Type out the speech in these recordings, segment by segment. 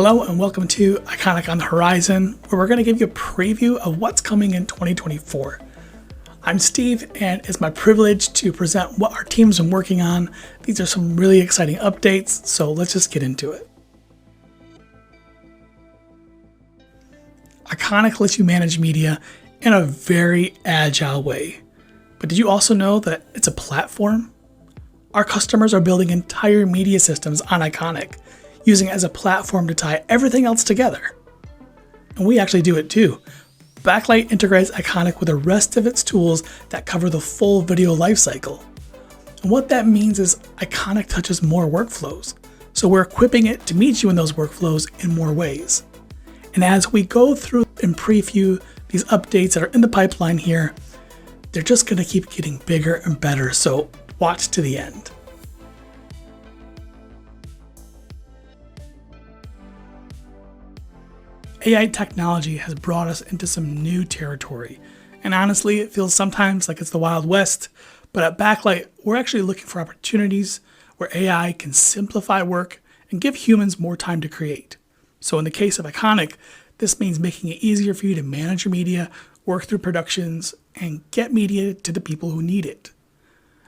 Hello and welcome to Iconik on the Horizon, where we're going to give you a preview of what's coming in 2024. I'm Steve, and it's my privilege to present what our team's been working on. These are some really exciting updates, so let's just get into it. Iconik lets you manage media in a very agile way. But did you also know that it's a platform? Our customers are building entire media systems on Iconik, using it as a platform to tie everything else together. And we actually do it too. Backlight integrates Iconik with the rest of its tools that cover the full video lifecycle. And what that means is Iconik touches more workflows, so we're equipping it to meet you in those workflows in more ways. And as we go through and preview these updates that are in the pipeline here, they're just going to keep getting bigger and better, so watch to the end. AI technology has brought us into some new territory, and honestly, it feels sometimes like it's the Wild West, but at Backlight, we're actually looking for opportunities where AI can simplify work and give humans more time to create. So in the case of Iconik, this means making it easier for you to manage your media, work through productions, and get media to the people who need it.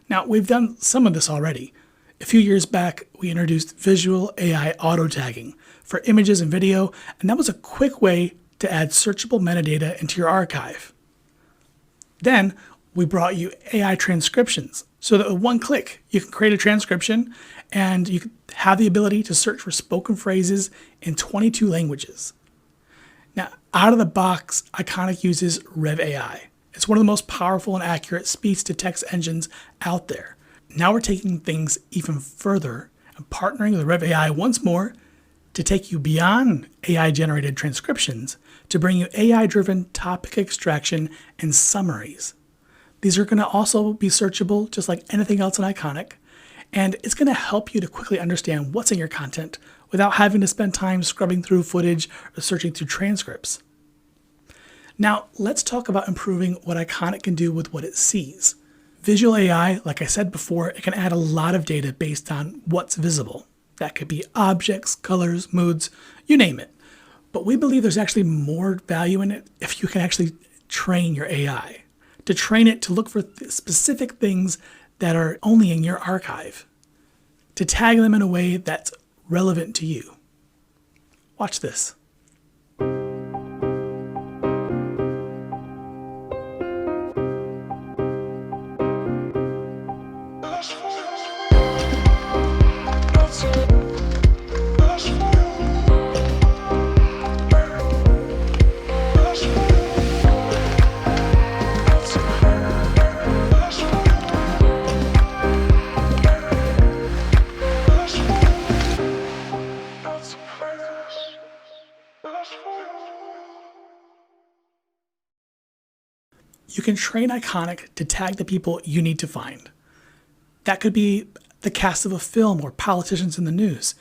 Now, we've done some of this already. A few years back, we introduced visual AI auto tagging for images and video, and that was a quick way to add searchable metadata into your archive. Then we brought you AI transcriptions, so that with one click, you can create a transcription and you can have the ability to search for spoken phrases in 22 languages. Now, out of the box, Iconik uses Rev AI. It's one of the most powerful and accurate speech-to-text engines out there. Now we're taking things even further and partnering with Rev AI once more to take you beyond AI-generated transcriptions to bring you AI-driven topic extraction and summaries. These are going to also be searchable just like anything else in Iconik, and it's going to help you to quickly understand what's in your content without having to spend time scrubbing through footage or searching through transcripts. Now, let's talk about improving what Iconik can do with what it sees. Visual AI, like I said before, it can add a lot of data based on what's visible. That could be objects, colors, moods, you name it. But we believe there's actually more value in it if you can actually train your AI. To train it to look for specific things that are only in your archive. To tag them in a way that's relevant to you. Watch this. You can train Iconik to tag the people you need to find. That could be the cast of a film or politicians in the news.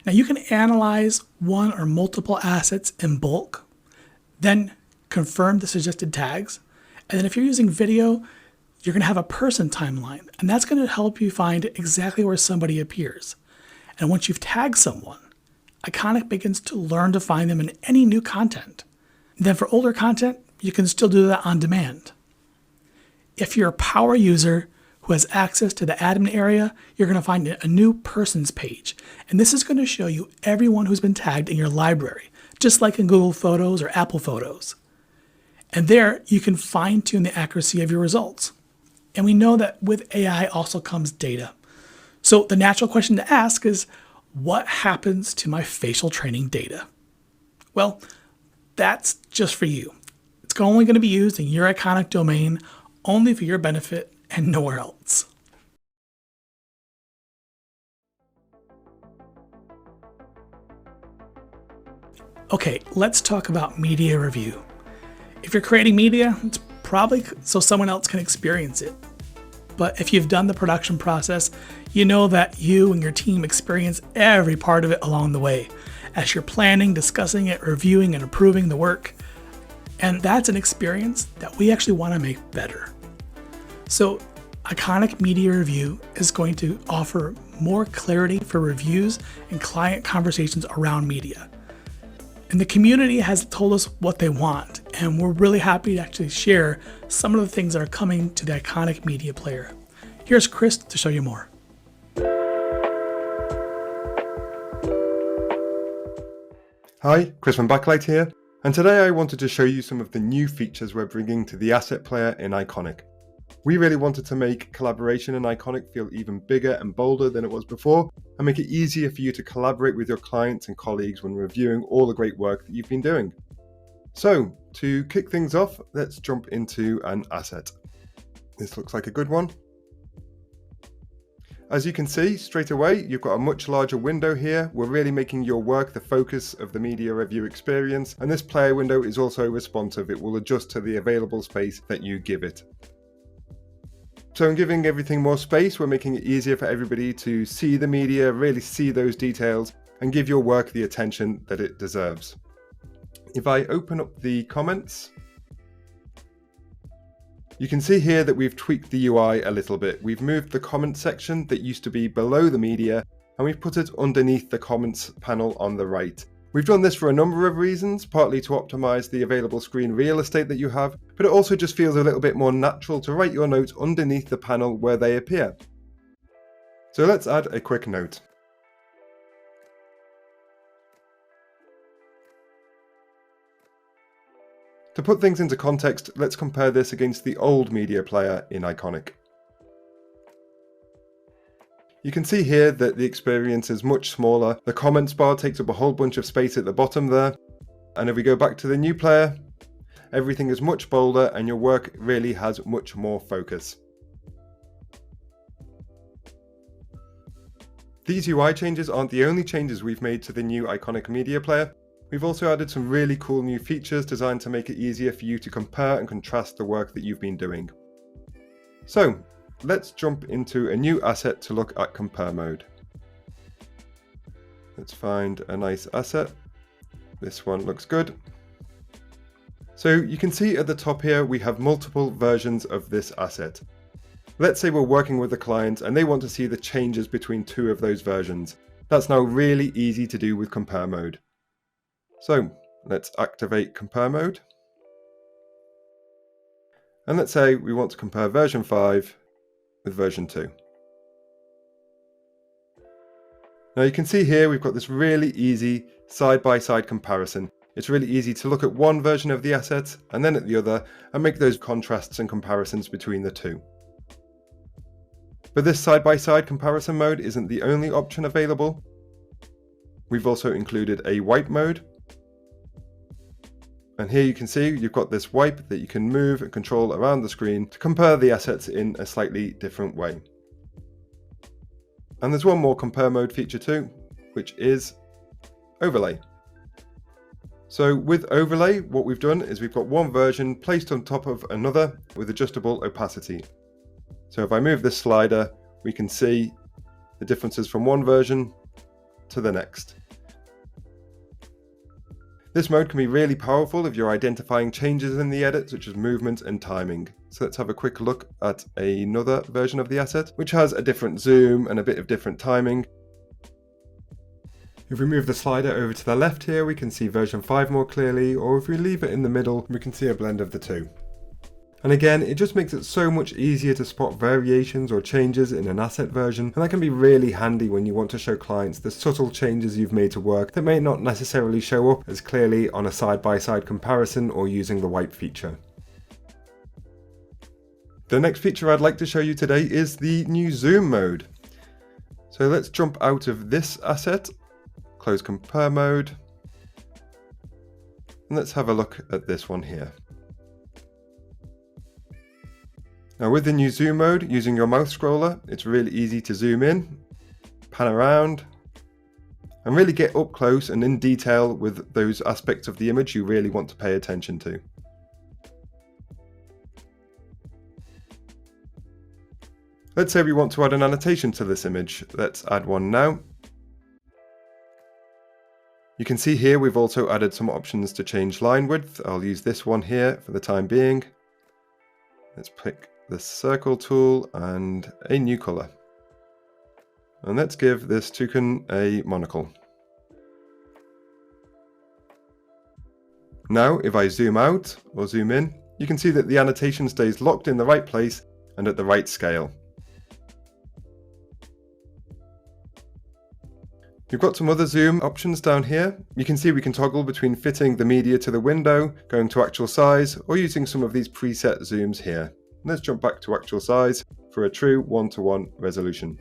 Now you can analyze one or multiple assets in bulk, then confirm the suggested tags. And then if you're using video, you're going to have a person timeline, and that's going to help you find exactly where somebody appears. And once you've tagged someone, Iconik begins to learn to find them in any new content. And then for older content, you can still do that on demand. If you're a power user who has access to the admin area, you're going to find a new persons page. And this is going to show you everyone who's been tagged in your library, just like in Google Photos or Apple Photos. And there you can fine tune the accuracy of your results. And we know that with AI also comes data. So the natural question to ask is, what happens to my facial training data? Well, that's just for you. It's only going to be used in your Iconik domain, only for your benefit and nowhere else. Okay, let's talk about media review. If you're creating media, it's probably so someone else can experience it. But if you've done the production process, you know that you and your team experience every part of it along the way as you're planning, discussing it, reviewing, and approving the work. And that's an experience that we actually want to make better. So Iconik Media Review is going to offer more clarity for reviews and client conversations around media. And the community has told us what they want, and we're really happy to actually share some of the things that are coming to the Iconik media player. Here's Chris to show you more. Hi, Chris from Backlight here, and today I wanted to show you some of the new features we're bringing to the asset player in Iconik. We really wanted to make collaboration in Iconik feel even bigger and bolder than it was before, and make it easier for you to collaborate with your clients and colleagues when reviewing all the great work that you've been doing. So, to kick things off, let's jump into an asset. This looks like a good one. As you can see, straight away, you've got a much larger window here. We're really making your work the focus of the media review experience, and this player window is also responsive. It will adjust to the available space that you give it. So in giving everything more space, we're making it easier for everybody to see the media, really see those details, and give your work the attention that it deserves. If I open up the comments, you can see here that we've tweaked the UI a little bit. We've moved the comment section that used to be below the media, and we've put it underneath the comments panel on the right. We've done this for a number of reasons, partly to optimize the available screen real estate that you have, but it also just feels a little bit more natural to write your notes underneath the panel where they appear. So let's add a quick note. To put things into context, let's compare this against the old media player in Iconik. You can see here that the experience is much smaller. The comments bar takes up a whole bunch of space at the bottom there. And if we go back to the new player, everything is much bolder and your work really has much more focus. These UI changes aren't the only changes we've made to the new Iconik media player. We've also added some really cool new features designed to make it easier for you to compare and contrast the work that you've been doing. So, let's jump into a new asset to look at compare mode. Let's find a nice asset. This one looks good. So you can see at the top here we have multiple versions of this asset. Let's say we're working with a client and they want to see the changes between two of those versions. That's now really easy to do with compare mode. So let's activate compare mode. And let's say we want to compare version 5 with version 2. Now you can see here we've got this really easy side-by-side comparison. It's really easy to look at one version of the asset and then at the other and make those contrasts and comparisons between the two. But this side-by-side comparison mode isn't the only option available. We've also included a wipe mode. And here you can see you've got this wipe that you can move and control around the screen to compare the assets in a slightly different way. And there's one more compare mode feature too, which is overlay. So with overlay, what we've done is we've got one version placed on top of another with adjustable opacity. So if I move this slider, we can see the differences from one version to the next. This mode can be really powerful if you're identifying changes in the edit, such as movement and timing. So let's have a quick look at another version of the asset, which has a different zoom and a bit of different timing. If we move the slider over to the left here, we can see version 5 more clearly, or if we leave it in the middle, we can see a blend of the two. And again, it just makes it so much easier to spot variations or changes in an asset version, and that can be really handy when you want to show clients the subtle changes you've made to work that may not necessarily show up as clearly on a side-by-side comparison or using the wipe feature. The next feature I'd like to show you today is the new zoom mode. So let's jump out of this asset, close compare mode, and let's have a look at this one here. Now with the new zoom mode, using your mouse scroller, it's really easy to zoom in, pan around, and really get up close and in detail with those aspects of the image you really want to pay attention to. Let's say we want to add an annotation to this image. Let's add one now. You can see here we've also added some options to change line width. I'll use this one here for the time being. Let's pick the circle tool and a new color. And let's give this toucan a monocle. Now, if I zoom out or zoom in, you can see that the annotation stays locked in the right place and at the right scale. We've got some other zoom options down here. You can see we can toggle between fitting the media to the window, going to actual size, or using some of these preset zooms here. Let's jump back to actual size for a true 1:1 resolution.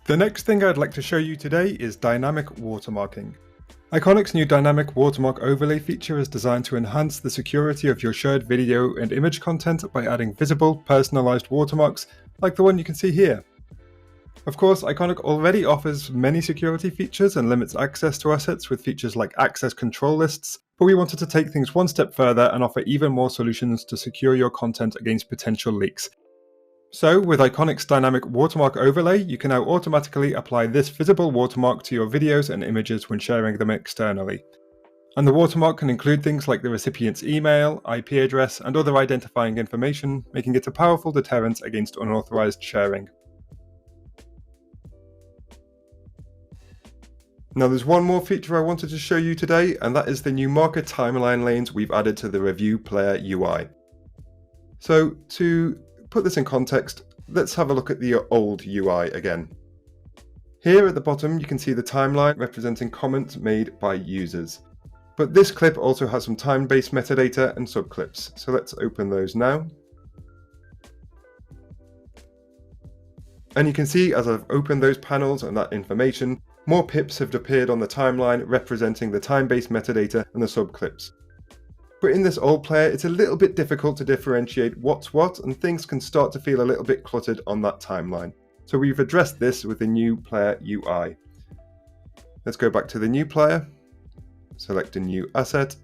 The next thing I'd like to show you today is dynamic watermarking. Iconik's new dynamic watermark overlay feature is designed to enhance the security of your shared video and image content by adding visible, personalized watermarks like the one you can see here. Of course, Iconik already offers many security features and limits access to assets with features like access control lists, but we wanted to take things one step further and offer even more solutions to secure your content against potential leaks. So, with Iconik's dynamic watermark overlay, you can now automatically apply this visible watermark to your videos and images when sharing them externally. And the watermark can include things like the recipient's email, IP address, and other identifying information, making it a powerful deterrent against unauthorized sharing. Now there's one more feature I wanted to show you today, and that is the new marker timeline lanes we've added to the Review Player UI. So to put this in context, let's have a look at the old UI again. Here at the bottom you can see the timeline representing comments made by users. But this clip also has some time-based metadata and subclips, so let's open those now. And you can see as I've opened those panels and that information, more pips have appeared on the timeline representing the time-based metadata and the subclips. But in this old player, it's a little bit difficult to differentiate what's what, and things can start to feel a little bit cluttered on that timeline. So we've addressed this with the new player UI. Let's go back to the new player, select a new asset,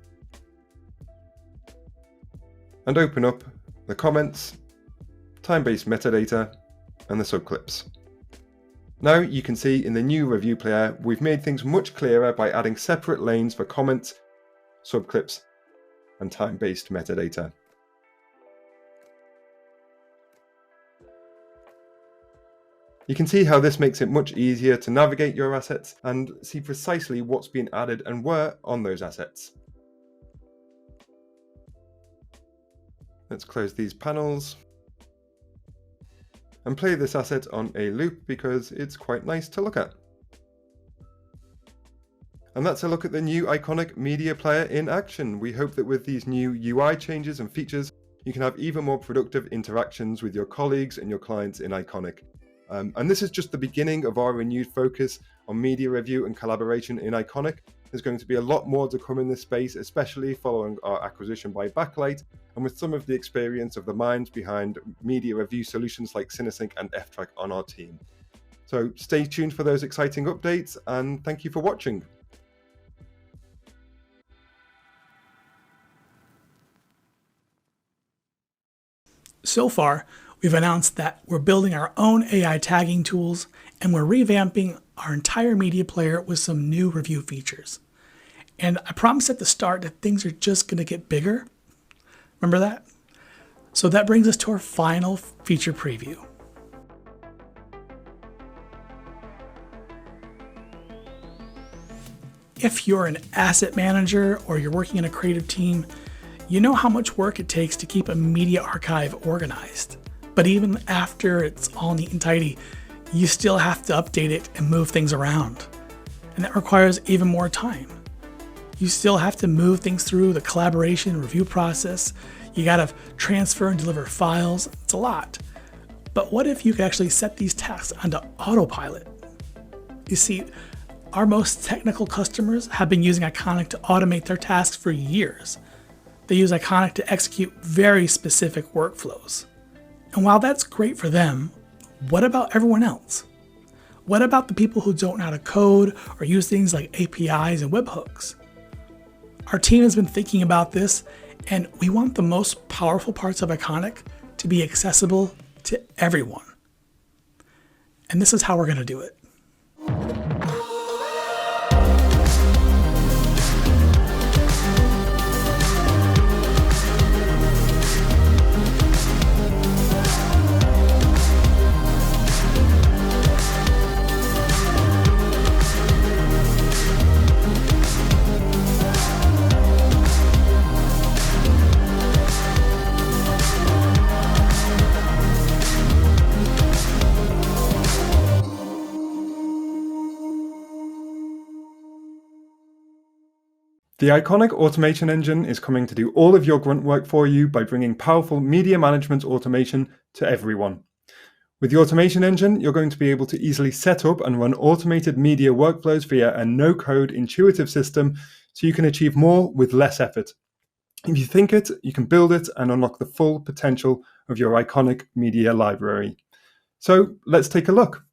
and open up the comments, time-based metadata, and the subclips. Now you can see in the new review player, we've made things much clearer by adding separate lanes for comments, subclips, and time-based metadata. You can see how this makes it much easier to navigate your assets and see precisely what's been added and where on those assets. Let's close these panels and play this asset on a loop because it's quite nice to look at. And that's a look at the new Iconik media player in action. We hope that with these new UI changes and features, you can have even more productive interactions with your colleagues and your clients in Iconik. And this is just the beginning of our renewed focus on media review and collaboration in Iconik. There's going to be a lot more to come in this space, especially following our acquisition by Backlight, and with some of the experience of the minds behind media review solutions like Cinesync and F-Track on our team. So stay tuned for those exciting updates, and thank you for watching. So far, we've announced that we're building our own AI tagging tools, and we're revamping our entire media player with some new review features. And I promised at the start that things are just going to get bigger. Remember that? So that brings us to our final feature preview. If you're an asset manager or you're working in a creative team, you know how much work it takes to keep a media archive organized. But even after it's all neat and tidy, you still have to update it and move things around. And that requires even more time. You still have to move things through the collaboration review process. You gotta transfer and deliver files. It's a lot. But what if you could actually set these tasks onto autopilot? You see, our most technical customers have been using Iconik to automate their tasks for years. They use Iconik to execute very specific workflows. And while that's great for them, what about everyone else? What about the people who don't know how to code or use things like APIs and webhooks? Our team has been thinking about this, and we want the most powerful parts of Iconik to be accessible to everyone. And this is how we're going to do it. The Iconik automation engine is coming to do all of your grunt work for you by bringing powerful media management automation to everyone. With the automation engine, you're going to be able to easily set up and run automated media workflows via a no-code intuitive system so you can achieve more with less effort. If you think it, you can build it and unlock the full potential of your Iconik media library. So let's take a look.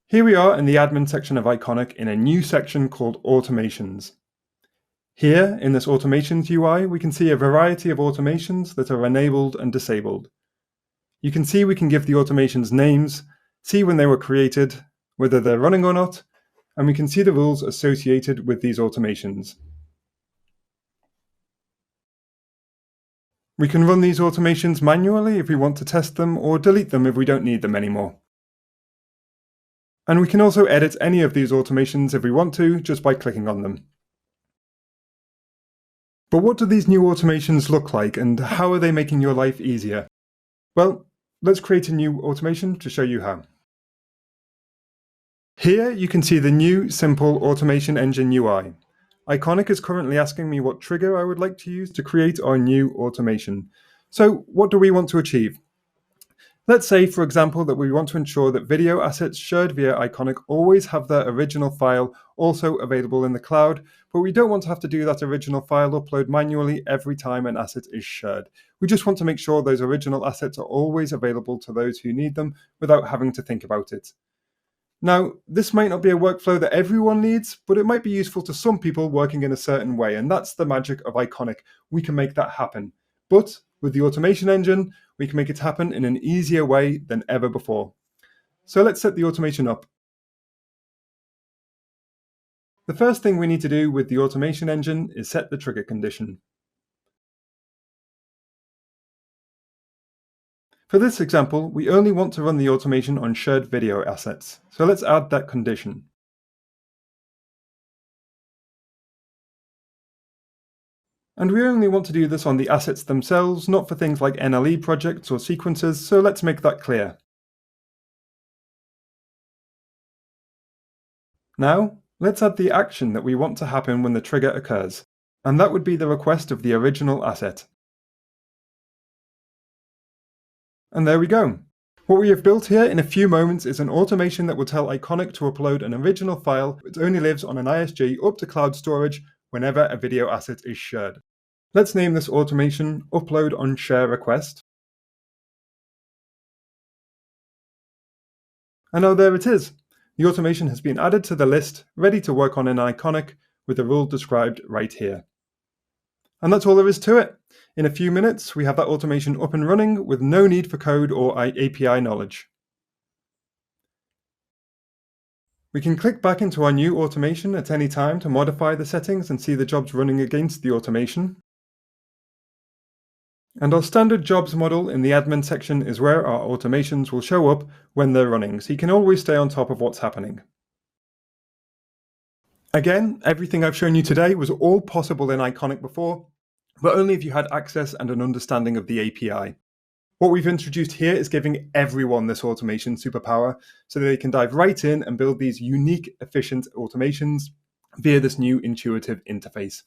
Here we are in the admin section of Iconik in a new section called Automations. Here in this Automations UI, we can see a variety of automations that are enabled and disabled. You can see we can give the automations names, see when they were created, whether they're running or not, and we can see the rules associated with these automations. We can run these automations manually if we want to test them, or delete them if we don't need them anymore. And we can also edit any of these automations if we want to, just by clicking on them. But what do these new automations look like, and how are they making your life easier? Well, let's create a new automation to show you how. Here you can see the new simple automation engine UI. Iconik is currently asking me what trigger I would like to use to create our new automation. So what do we want to achieve? Let's say, for example, that we want to ensure that video assets shared via Iconik always have their original file also available in the cloud, but we don't want to have to do that original file upload manually every time an asset is shared. We just want to make sure those original assets are always available to those who need them without having to think about it. Now, this might not be a workflow that everyone needs, but it might be useful to some people working in a certain way, and that's the magic of Iconik. We can make that happen. But with the automation engine, we can make it happen in an easier way than ever before. So let's set the automation up. The first thing we need to do with the automation engine is set the trigger condition. For this example, we only want to run the automation on shared video assets, so let's add that condition. And we only want to do this on the assets themselves, not for things like NLE projects or sequences, so let's make that clear. Now, let's add the action that we want to happen when the trigger occurs, and that would be the request of the original asset. And there we go. What we have built here in a few moments is an automation that will tell Iconik to upload an original file which only lives on an ISG up to cloud storage whenever a video asset is shared. Let's name this automation Upload on Share Request. And now there it is. The automation has been added to the list, ready to work on in Iconik with the rule described right here. And that's all there is to it. In a few minutes, we have that automation up and running with no need for code or API knowledge. We can click back into our new automation at any time to modify the settings and see the jobs running against the automation. And our standard jobs model in the admin section is where our automations will show up when they're running, so you can always stay on top of what's happening. Again, everything I've shown you today was all possible in Iconik before, but only if you had access and an understanding of the API. What we've introduced here is giving everyone this automation superpower so that they can dive right in and build these unique, efficient automations via this new intuitive interface.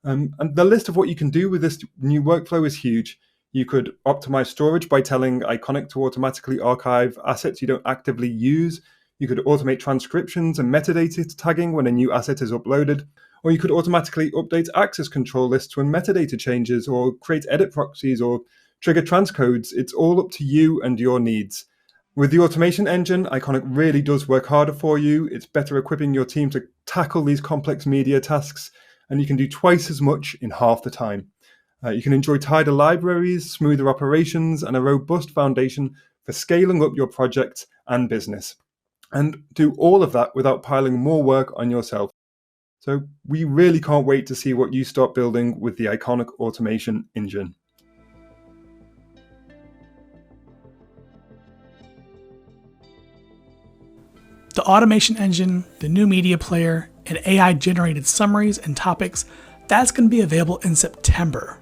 And the list of what you can do with this new workflow is huge. You could optimize storage by telling Iconik to automatically archive assets you don't actively use. You could automate transcriptions and metadata tagging when a new asset is uploaded. Or you could automatically update access control lists when metadata changes, or create edit proxies, or trigger transcodes. It's all up to you and your needs. With the automation engine, Iconik really does work harder for you. It's better equipping your team to tackle these complex media tasks, and you can do twice as much in half the time. You can enjoy tighter libraries, smoother operations, and a robust foundation for scaling up your project and business. And do all of that without piling more work on yourself. So we really can't wait to see what you start building with the Iconik automation engine. The automation engine, the new media player, and AI-generated summaries and topics, that's going to be available in September.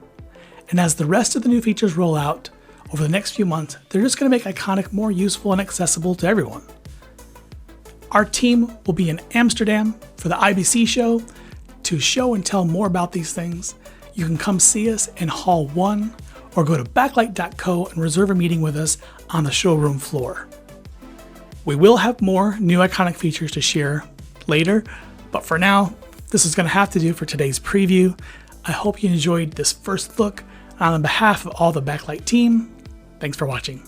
And as the rest of the new features roll out over the next few months, they're just going to make Iconik more useful and accessible to everyone. Our team will be in Amsterdam for the IBC show, to show and tell more about these things, you can come see us in Hall 1 or go to backlight.co and reserve a meeting with us on the showroom floor. We will have more new Iconik features to share later, but for now, this is going to have to do for today's preview. I hope you enjoyed this first look. On behalf of all the Backlight team, thanks for watching.